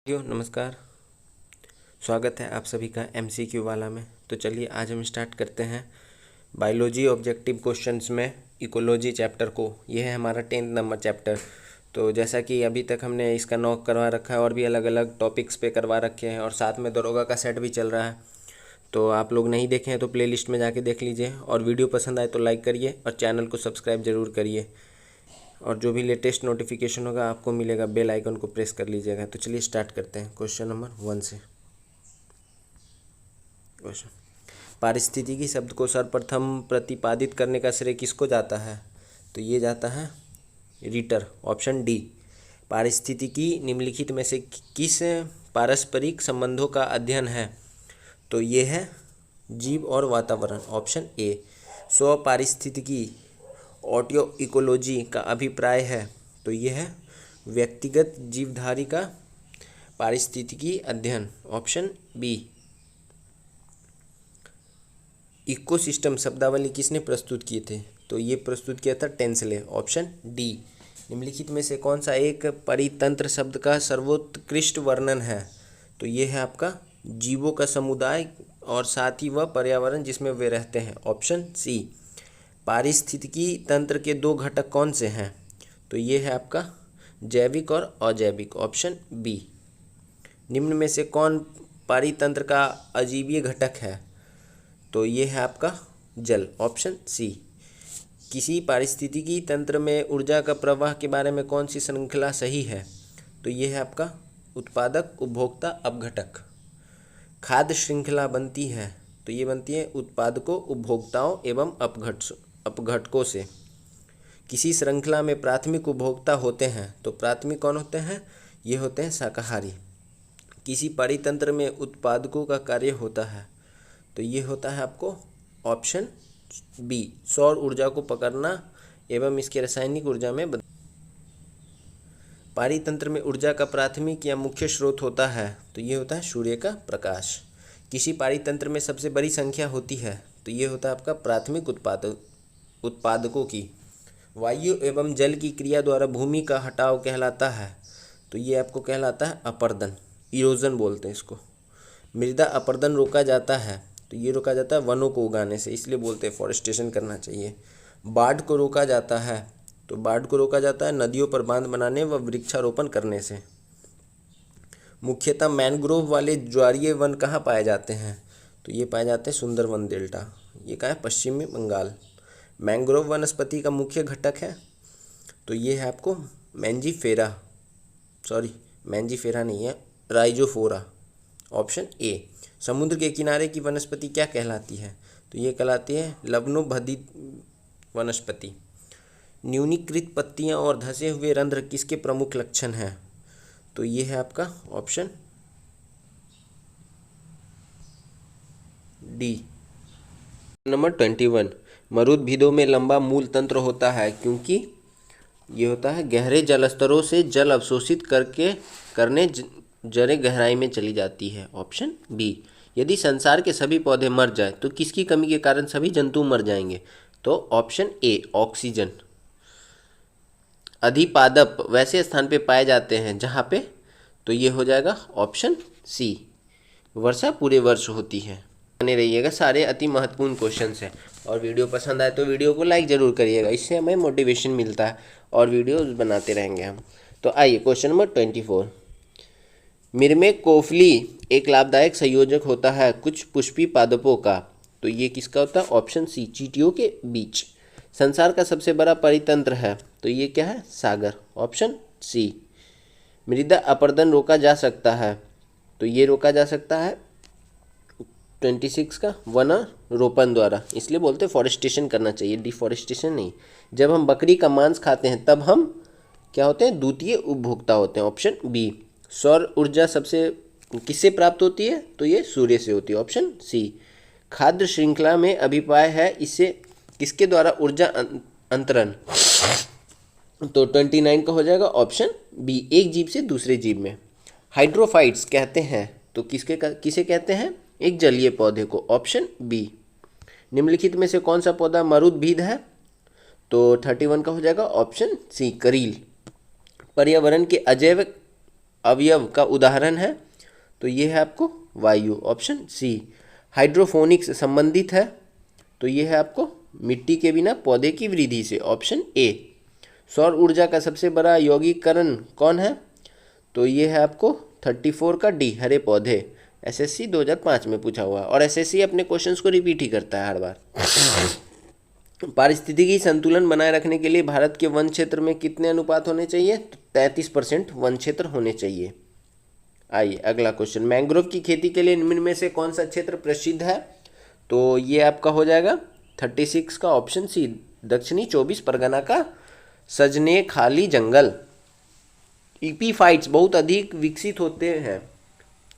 नमस्कार। स्वागत है आप सभी का MCQ वाला में। तो चलिए आज हम स्टार्ट करते हैं बायोलॉजी ऑब्जेक्टिव क्वेश्चंस में इकोलॉजी चैप्टर को। यह है हमारा 10th नंबर चैप्टर। तो जैसा कि अभी तक हमने इसका नॉक करवा रखा है और भी अलग अलग टॉपिक्स पे करवा रखे हैं और साथ में दरोगा का सेट भी चल रहा है। तो आप लोग नहीं देखे हैं तो प्लेलिस्ट में जाके देख लीजिए और वीडियो पसंद आए तो लाइक करिए और चैनल को सब्सक्राइब ज़रूर करिए और जो भी लेटेस्ट नोटिफिकेशन होगा आपको मिलेगा, बेल आइकन को प्रेस कर लीजिएगा। तो चलिए स्टार्ट करते हैं क्वेश्चन नंबर 1 से। क्वेश्चन, पारिस्थितिकी शब्द को सर्वप्रथम प्रतिपादित करने का श्रेय किसको जाता है? तो ये जाता है रीटर, ऑप्शन डी। पारिस्थितिकी निम्नलिखित में से किस पारस्परिक संबंधों का अध्ययन है? तो ये है जीव और वातावरण, ऑप्शन ए। स्व पारिस्थितिकी ऑटियो इकोलॉजी का अभिप्राय है? तो यह है व्यक्तिगत जीवधारी का पारिस्थितिकी अध्ययन, ऑप्शन बी। इकोसिस्टम शब्दावली किसने प्रस्तुत किए थे? तो ये प्रस्तुत किया था टेंसले, ऑप्शन डी। निम्नलिखित में से कौन सा एक परितंत्र शब्द का सर्वोत्कृष्ट वर्णन है? तो ये है आपका जीवों का समुदाय और साथ ही वह पर्यावरण जिसमें वे रहते हैं, ऑप्शन सी। पारिस्थितिकी तंत्र के दो घटक कौन से हैं? तो ये है आपका जैविक और अजैविक, ऑप्शन बी। निम्न में से कौन पारितंत्र का अजीवीय घटक है? तो ये है आपका जल, ऑप्शन सी। किसी पारिस्थितिकी तंत्र में ऊर्जा का प्रवाह के बारे में कौन सी श्रृंखला सही है? तो ये है आपका उत्पादक उपभोक्ता अपघटक। खाद्य श्रृंखला बनती है? तो ये बनती है उत्पादकों, उपभोक्ताओं एवं अपघटकों से। किसी श्रृंखला में प्राथमिक उपभोक्ता होते हैं? तो प्राथमिक कौन होते हैं? ये होते हैं शाकाहारी। किसी परितंत्र में उत्पादकों का कार्य होता है? तो ये होता है आपको ऑप्शन बी, सौर ऊर्जा को पकड़ना एवं इसके रासायनिक ऊर्जा में पारितंत्र में ऊर्जा का प्राथमिक या मुख्य स्रोत होता है? तो ये होता है सूर्य का प्रकाश। किसी पारितंत्र में सबसे बड़ी संख्या होती है? तो ये होता है आपका प्राथमिक उत्पादकों की। वायु एवं जल की क्रिया द्वारा भूमि का हटाव कहलाता है? तो ये आपको कहलाता है अपर्दन, इरोजन बोलते हैं इसको। मृदा अपरदन रोका जाता है? तो ये रोका जाता है वनों को उगाने से, इसलिए बोलते हैं फॉरेस्टेशन करना चाहिए। बाढ़ को रोका जाता है? तो बाढ़ को रोका जाता है नदियों पर बांध बनाने व वृक्षारोपण करने से। मुख्यतः मैनग्रोव वाले ज्वारीय वन कहाँ पाए जाते हैं? तो ये पाए जाते हैं सुंदरवन डेल्टा। ये कहाँ है? पश्चिमी बंगाल। मैंग्रोव वनस्पति का मुख्य घटक है? तो ये है आपको मैंजीफेरा नहीं है, राइजोफोरा, ऑप्शन ए। समुद्र के किनारे की वनस्पति क्या कहलाती है? तो ये कहलाती है लवणोभदित वनस्पति। न्यूनीकृत पत्तियां और धंसे हुए रंध्र किसके प्रमुख लक्षण हैं? तो ये है आपका ऑप्शन डी। नंबर 21, मरुद्भिदों में लंबा मूल तंत्र होता है क्योंकि ये होता है गहरे जल स्तरों से जल अवशोषित करने जड़ें गहराई में चली जाती है, ऑप्शन बी। यदि संसार के सभी पौधे मर जाए तो किसकी कमी के कारण सभी जंतु मर जाएंगे? तो ऑप्शन ए, ऑक्सीजन। अधिपादप वैसे स्थान पे पाए जाते हैं जहाँ पे? तो ये हो जाएगा ऑप्शन सी, वर्षा पूरे वर्ष होती है। बने रहिएगा, सारे अति महत्वपूर्ण क्वेश्चंस हैं। और वीडियो पसंद आए तो वीडियो को लाइक ज़रूर करिएगा, इससे हमें मोटिवेशन मिलता है और वीडियोस बनाते रहेंगे हम। तो आइए क्वेश्चन नंबर 24। मिरमेकोफिली एक लाभदायक संयोजक होता है कुछ पुष्पी पादपों का? तो ये किसका होता है? ऑप्शन सी, चींटियों के बीच। संसार का सबसे बड़ा परितंत्र है? तो ये क्या है? सागर, ऑप्शन सी। मृदा अपरदन रोका जा सकता है? तो ये रोका जा सकता है 26 का वन रोपण द्वारा, इसलिए बोलते हैं फॉरेस्टेशन करना चाहिए, डिफॉरेस्टेशन नहीं। जब हम बकरी का मांस खाते हैं तब हम क्या होते हैं? द्वितीय उपभोक्ता होते हैं, ऑप्शन बी। सौर ऊर्जा सबसे किससे प्राप्त होती है? तो ये सूर्य से होती है, ऑप्शन सी। खाद्य श्रृंखला में अभिप्राय है इससे किसके द्वारा ऊर्जा अंतरण? तो 29 का हो जाएगा ऑप्शन बी, एक जीव से दूसरे जीव में। हाइड्रोफाइट्स कहते हैं? तो किसे कहते हैं? एक जलीय पौधे को, ऑप्शन बी। निम्नलिखित में से कौन सा पौधा मरुद्भिद है? तो 31 का हो जाएगा ऑप्शन सी, करील। पर्यावरण के अजैव अवयव का उदाहरण है, तो ये है आपको वायु, ऑप्शन सी। हाइड्रोफोनिक्स संबंधित है, तो ये है आपको मिट्टी के बिना पौधे की वृद्धि से, ऑप्शन ए। सौर ऊर्जा का सबसे बड़ा यौगिकरण कौन है, तो ये है आपको 34 का डी, हरे पौधे। एसएससी 2005 में पूछा हुआ, और एसएससी अपने क्वेश्चंस को रिपीट ही करता है हर बार। पारिस्थितिकी संतुलन बनाए रखने के लिए भारत के वन क्षेत्र में कितने अनुपात होने चाहिए, तो 33% वन क्षेत्र होने चाहिए। आइए अगला क्वेश्चन, मैंग्रोव की खेती के लिए निम्न में से कौन सा क्षेत्र प्रसिद्ध है, तो ये आपका हो जाएगा 36 का ऑप्शन सी, दक्षिणी 24 परगना का सजने खाली जंगल। इपीफाइट्स बहुत अधिक विकसित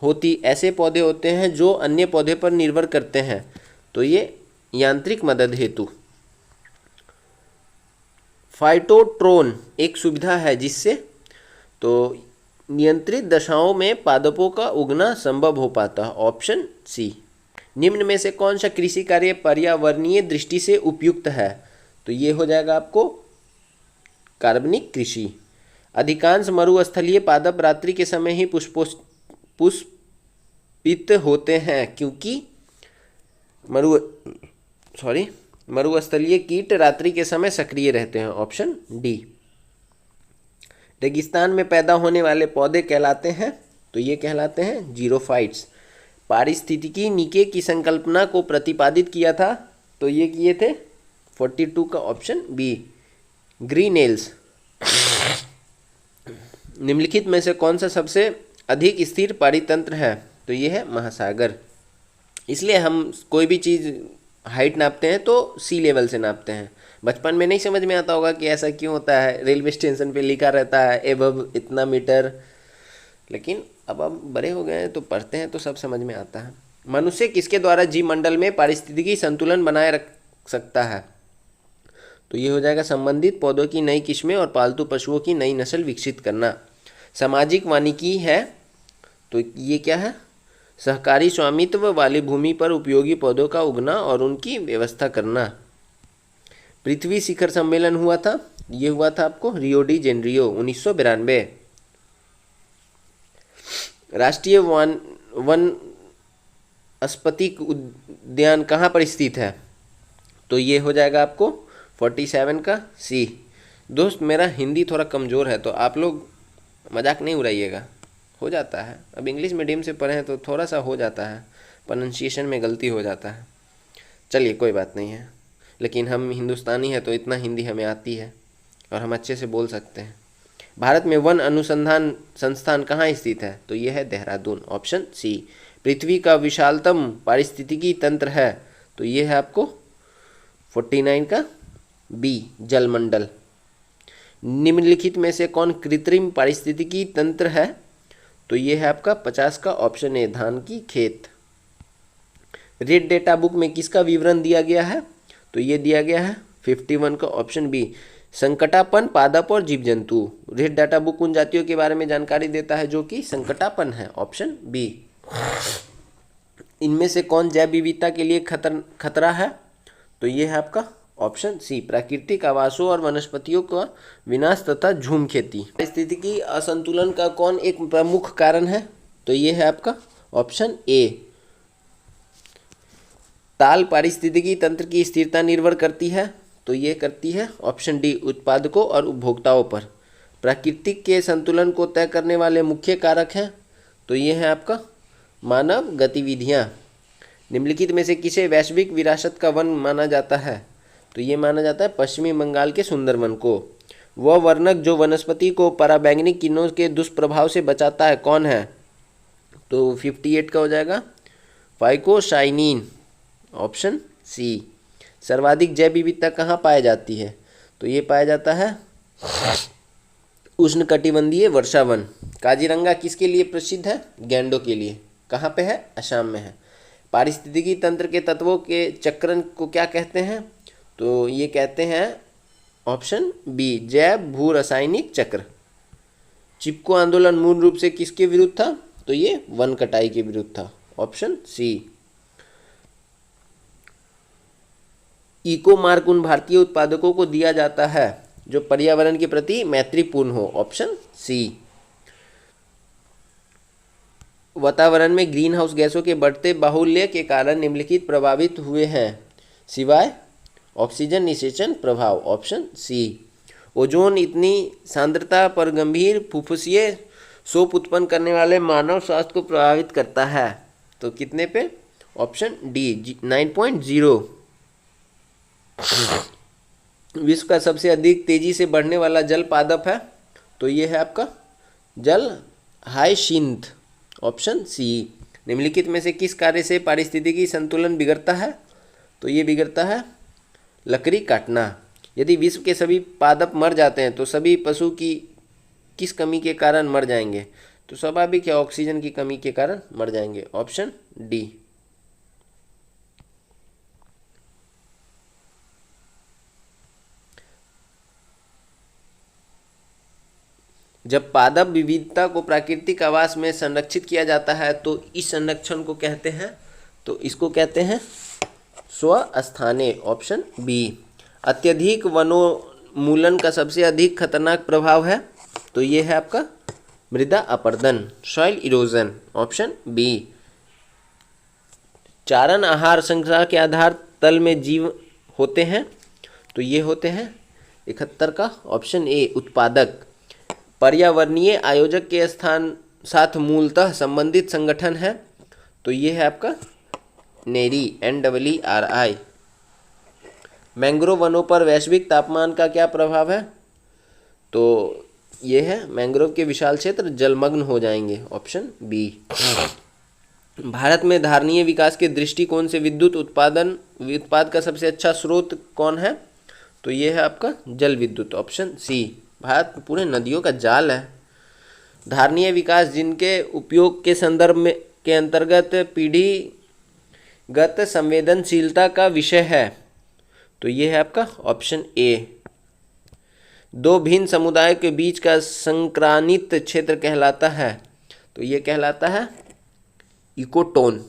होती ऐसे पौधे होते हैं जो अन्य पौधे पर निर्भर करते हैं, तो ये यांत्रिक मदद हेतु। फाइटोट्रोन एक सुविधा है जिससे तो नियंत्रित दशाओं में पादपों का उगना संभव हो पाता है, ऑप्शन सी। निम्न में से कौन सा कृषि कार्य पर्यावरणीय दृष्टि से उपयुक्त है, तो ये हो जाएगा आपको कार्बनिक कृषि। अधिकांश मरुस्थलीय पादप रात्रि के समय ही पुष्पित होते हैं क्योंकि मरुस्थलीय कीट रात्रि के समय सक्रिय रहते हैं, ऑप्शन डी। रेगिस्तान में पैदा होने वाले पौधे कहलाते हैं, तो ये कहलाते हैं जीरोफाइट्स। पारिस्थितिकी नीके की संकल्पना को प्रतिपादित किया था, तो ये किए थे 42 का ऑप्शन बी, ग्रीनेल्स। निम्नलिखित में से कौन सा सबसे अधिक स्थिर पारितंत्र है, तो ये है महासागर। इसलिए हम कोई भी चीज़ हाइट नापते हैं तो सी लेवल से नापते हैं। बचपन में नहीं समझ में आता होगा कि ऐसा क्यों होता है, रेलवे स्टेशन पे लिखा रहता है एबव इतना मीटर, लेकिन अब बड़े हो गए हैं तो पढ़ते हैं तो सब समझ में आता है। मनुष्य किसके द्वारा जीव मंडल में पारिस्थितिकी संतुलन बनाए रख सकता है, तो ये हो जाएगा संबंधित पौधों की नई किस्में और पालतू पशुओं की नई नस्ल विकसित करना। सामाजिक वानिकी है, तो ये क्या है, सहकारी स्वामित्व वाली भूमि पर उपयोगी पौधों का उगना और उनकी व्यवस्था करना। पृथ्वी शिखर सम्मेलन हुआ था, ये हुआ था आपको रियो डी जेनेरियो 1992। राष्ट्रीय वनस्पतिक उद्यान कहाँ पर स्थित है, तो ये हो जाएगा आपको 47 का सी। दोस्त मेरा हिंदी थोड़ा कमज़ोर है तो आप लोग मजाक नहीं उड़ाइएगा, हो जाता है, अब इंग्लिश मीडियम से पढ़े हैं तो थोड़ा सा हो जाता है, प्रोनाउंसिएशन में गलती हो जाता है। चलिए कोई बात नहीं है, लेकिन हम हिंदुस्तानी हैं तो इतना हिंदी हमें आती है और हम अच्छे से बोल सकते हैं। भारत में वन अनुसंधान संस्थान कहाँ स्थित है, तो ये है देहरादून, ऑप्शन सी। पृथ्वी का विशालतम पारिस्थितिकी तंत्र है, तो ये है आपको 49 का बी, जलमंडल। निम्नलिखित में से कौन कृत्रिम पारिस्थितिकी तंत्र है, तो ये है आपका 50 का ऑप्शन ए, धान की खेत। रेड डेटा बुक में किसका विवरण दिया गया है, तो ये दिया गया है 51 का ऑप्शन बी, संकटापन पादप और जीव जंतु। रेड डाटा बुक उन जातियों के बारे में जानकारी देता है जो कि संकटापन है, ऑप्शन बी। इनमें से कौन जैव विविधता के लिए खतरा है, तो ये है आपका ऑप्शन सी, प्राकृतिक आवासों और वनस्पतियों का विनाश तथा झूम खेती। पारिस्थितिकी असंतुलन का कौन एक प्रमुख कारण है, तो ये है आपका ऑप्शन ए, ताल पारिस्थितिकी तंत्र की स्थिरता निर्भर करती है, तो ये करती है ऑप्शन डी, उत्पादकों और उपभोक्ताओं पर। प्राकृतिक के संतुलन को तय करने वाले मुख्य कारक हैं, तो ये है आपका मानव गतिविधियाँ। निम्नलिखित में से किसे वैश्विक विरासत का वन माना जाता है, तो ये माना जाता है पश्चिमी बंगाल के सुंदरवन को। वह वर्णक जो वनस्पति को पराबैंगनी किरणों के दुष्प्रभाव से बचाता है कौन है, तो 58 का हो जाएगा फाइकोसाइनिन, ऑप्शन सी। सर्वाधिक जैव विविधता कहाँ पाई जाती है, तो ये पाया जाता है उष्णकटिबंधीय वर्षावन। काजीरंगा किसके लिए प्रसिद्ध है, गैंडों के लिए। कहाँ पे है, असम में है। पारिस्थितिकी तंत्र के तत्वों के चक्रण को क्या कहते हैं, तो ये कहते हैं ऑप्शन बी, जैव भू रासायनिक चक्र। चिपको आंदोलन मूल रूप से किसके विरुद्ध था, तो ये वन कटाई के विरुद्ध था, ऑप्शन सी। इको मार्क उन भारतीय उत्पादकों को दिया जाता है जो पर्यावरण के प्रति मैत्रीपूर्ण हो, ऑप्शन सी। वातावरण में ग्रीन हाउस गैसों के बढ़ते बाहुल्य के कारण निम्नलिखित प्रभावित हुए हैं सिवाय ऑक्सीजन निषेचन प्रभाव। Option C. ओजोन इतनी सांद्रता पर गंभीर फुफ्फुसीय शोफ उत्पन्न करने वाले मानव स्वास्थ्य को प्रभावित करता है। तो कितने पे? Option D 9.0। विश्व का सबसे अधिक तेजी से बढ़ने वाला जल पादप है तो ये है आपका जल हाइसिंथ। Option C. निम्नलिखित में से किस कार्य से पारिस्थितिकी संतुलन बिगड़ता है? तो ये बिगड़ता है लकड़ी काटना। यदि विश्व के सभी पादप मर जाते हैं तो सभी पशु की किस कमी के कारण मर जाएंगे? तो स्वाभाविक है ऑक्सीजन की कमी के कारण मर जाएंगे। Option D. जब पादप विविधता को प्राकृतिक आवास में संरक्षित किया जाता है तो इस संरक्षण को कहते हैं, तो इसको कहते हैं स्वस्थाने। Option B. अत्यधिक वनोन्मूलन का सबसे अधिक खतरनाक प्रभाव है तो ये है आपका मृदा अपरदन, सॉइल इरोजन। Option B. चारण आहार श्रृंखला के आधार तल में जीव होते हैं तो ये होते हैं 71 का ऑप्शन ए उत्पादक। पर्यावरणीय आयोजक के स्थान साथ मूलतः संबंधित संगठन है तो ये है आपका नेरी, NEERI। मैंग्रोव वनों पर वैश्विक तापमान का क्या प्रभाव है? तो ये है मैंग्रोव के विशाल क्षेत्र जलमग्न हो जाएंगे। Option B. भारत में धारणीय विकास के दृष्टिकोण से विद्युत उत्पाद का सबसे अच्छा स्रोत कौन है? तो ये है आपका जल विद्युत। Option C. भारत पूरे नदियों का जाल है। धारणीय विकास जिनके उपयोग के संदर्भ में के अंतर्गत पीढ़ीगत संवेदनशीलता का विषय है तो ये है आपका ऑप्शन ए। दो भिन्न समुदाय के बीच का संक्रांतित क्षेत्र कहलाता है तो ये कहलाता है इकोटोन।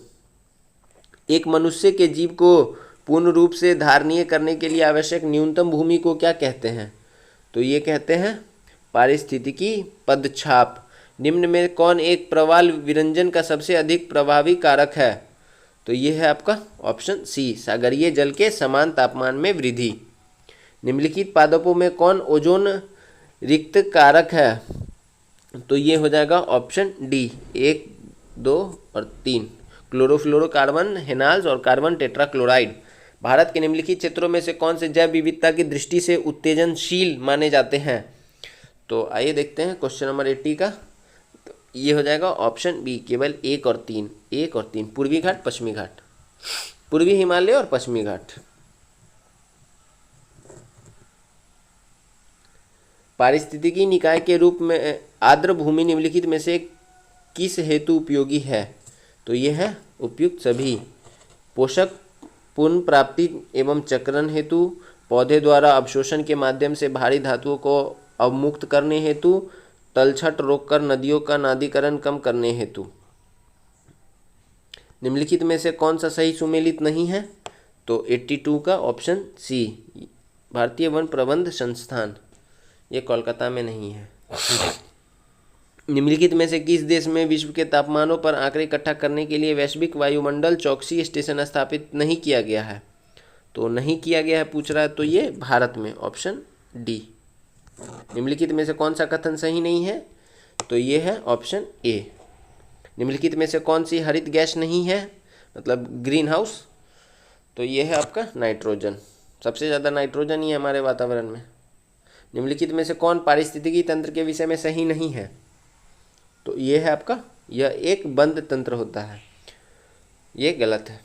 एक मनुष्य के जीव को पूर्ण रूप से धारणीय करने के लिए आवश्यक न्यूनतम भूमि को क्या कहते हैं? तो ये कहते हैं पारिस्थितिकी पदछाप। निम्न में कौन एक प्रवाल विरंजन का सबसे अधिक प्रभावी कारक है? तो ये है आपका ऑप्शन सी सागरीय जल के समान तापमान में वृद्धि। निम्नलिखित पादपों में कौन ओजोन रिक्त कारक है? तो ये हो जाएगा ऑप्शन डी 1, 2 और 3 क्लोरोफ्लोरोकार्बन, हेनाल्स और कार्बन टेट्राक्लोराइड। भारत के निम्नलिखित क्षेत्रों में से कौन से जैव विविधता की दृष्टि से उत्तेजनशील माने जाते हैं? तो आइए देखते हैं क्वेश्चन नंबर 80 का। तो ये हो जाएगा ऑप्शन बी केवल 1 और 3 पूर्वी घाट, पश्चिमी घाट, पूर्वी हिमालय और पश्चिमी घाट। पारिस्थितिकी निकाय के रूप में आर्द्र भूमि निम्नलिखित में से किस हेतु उपयोगी है? तो ये है उपयुक्त सभी। पोषक पुनः प्राप्ति एवं चक्रण हेतु, पौधे द्वारा अवशोषण के माध्यम से भारी धातुओं को अवमुक्त करने हेतु, तलछट रोककर नदियों का नादीकरण कम करने हेतु। निम्नलिखित में से कौन सा सही सुमेलित नहीं है? तो 82 का ऑप्शन सी भारतीय वन प्रबंध संस्थान, ये कोलकाता में नहीं है। निम्नलिखित में से किस देश में विश्व के तापमानों पर आंकड़े इकट्ठा करने के लिए वैश्विक वायुमंडल चौकसी स्टेशन स्थापित नहीं किया गया है? तो नहीं किया गया है पूछ रहा है तो ये भारत में। Option D. निम्नलिखित में से कौन सा कथन सही नहीं है? तो ये है ऑप्शन ए। निम्नलिखित में से कौन सी हरित गैस नहीं है, मतलब ग्रीन हाउस? तो ये है आपका नाइट्रोजन। सबसे ज़्यादा नाइट्रोजन ही है हमारे वातावरण में। निम्नलिखित में से कौन पारिस्थितिकी तंत्र के विषय में सही नहीं है? तो ये है आपका, यह एक बंद तंत्र होता है, ये गलत है।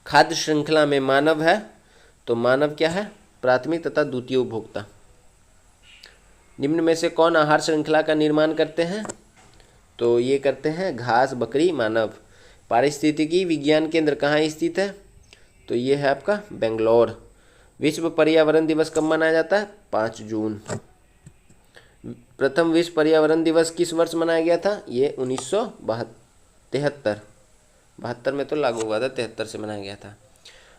खाद्य श्रृंखला में मानव है तो मानव क्या है? प्राथमिक तथा द्वितीय उपभोक्ता। निम्न में से कौन आहार श्रृंखला का निर्माण करते हैं? तो ये करते हैं घास, बकरी, मानव। पारिस्थितिकी विज्ञान केंद्र कहाँ स्थित है? तो ये है आपका बेंगलोर। विश्व पर्यावरण दिवस कब मनाया जाता है? 5 जून। प्रथम विश्व पर्यावरण दिवस किस वर्ष मनाया गया था? ये 1973। 72 में तो लागू हुआ था, 73 से मनाया गया था।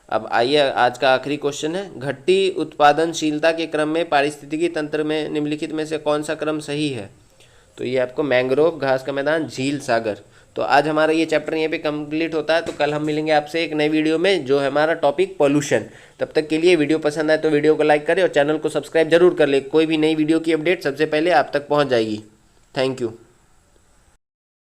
अब आइए आज का आखिरी क्वेश्चन है, घटती उत्पादनशीलता के क्रम में पारिस्थितिकी तंत्र में निम्नलिखित में से कौन सा क्रम सही है? तो ये आपको मैंग्रोव, घास का मैदान, झील, सागर। तो आज हमारा ये चैप्टर यहीं पे कंप्लीट होता है। तो कल हम मिलेंगे आपसे एक नई वीडियो में, जो है हमारा टॉपिक पॉल्यूशन। तब तक के लिए वीडियो पसंद आए तो वीडियो को लाइक करें और चैनल को सब्सक्राइब जरूर कर ले। कोई भी नई वीडियो की अपडेट सबसे पहले आप तक पहुँच जाएगी। Thank you.